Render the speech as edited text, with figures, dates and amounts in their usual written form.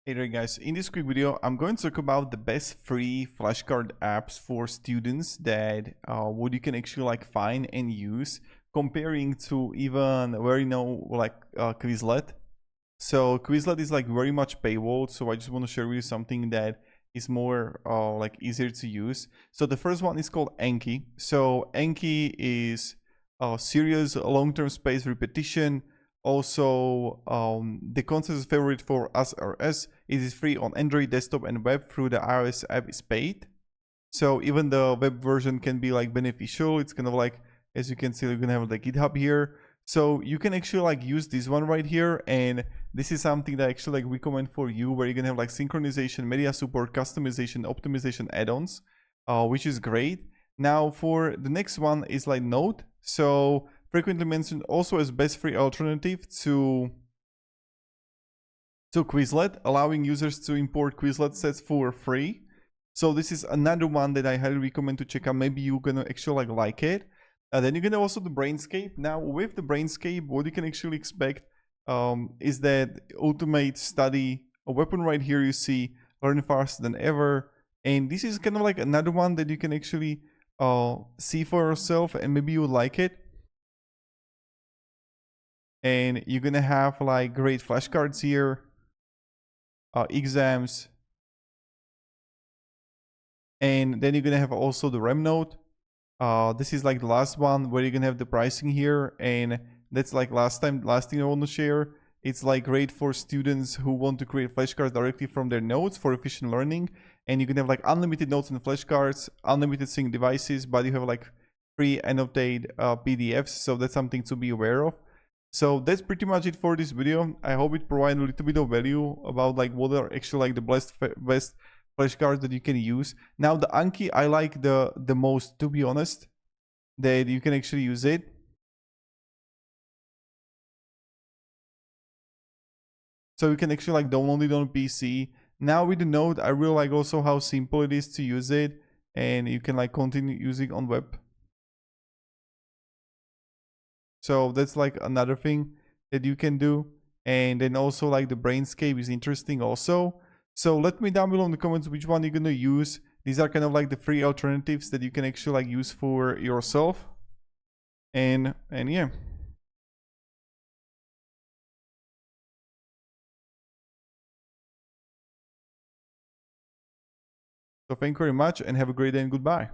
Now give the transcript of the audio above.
Hey there guys, in this quick video I'm going to talk about the best free flashcard apps for students that what you can actually find and use, comparing to even where Quizlet. So Quizlet is very much paywall, so I just want to share with you something that is more easier to use. So the first one is called Anki. So Anki is a serious long-term space repetition. Also, the concept is favorite for us RS. It is free on Android, desktop, and web through the iOS app is paid. So even the web version can be beneficial. It's kind of as you can see, you're gonna have the GitHub here. So you can actually use this one right here, and this is something that I actually recommend for you, where you're gonna have synchronization, media support, customization, optimization add-ons, which is great. Now for the next one is Node. So frequently mentioned also as best free alternative to Quizlet, allowing users to import Quizlet sets for free. So this is another one that I highly recommend to check out. Maybe you're gonna actually like it. Then you're gonna also the Brainscape. Now with the Brainscape, what you can actually expect is that ultimate study, a weapon right here you see, learn faster than ever. And this is kind of another one that you can actually see for yourself, and maybe you would like it. And you're gonna have great flashcards here, exams, and then you're gonna have also the RAM node. This is the last one where you're gonna have the pricing here, and that's last thing I want to share. It's great for students who want to create flashcards directly from their notes for efficient learning, and you can have unlimited notes and flashcards, unlimited sync devices, but you have free annotated PDFs, so that's something to be aware of. So that's pretty much it for this video. I hope it provided a little bit of value about what are actually the best flashcards that you can use. Now the Anki I like the most, to be honest, that you can actually use it. So you can actually download it on PC. Now with the Node, I really like also how simple it is to use it, and you can continue using on web. So that's another thing that you can do. And then also the Brainscape is interesting also. So let me down below in the comments which one you're gonna use. These are kind of the free alternatives that you can actually use for yourself. And yeah. So thank you very much and have a great day and goodbye.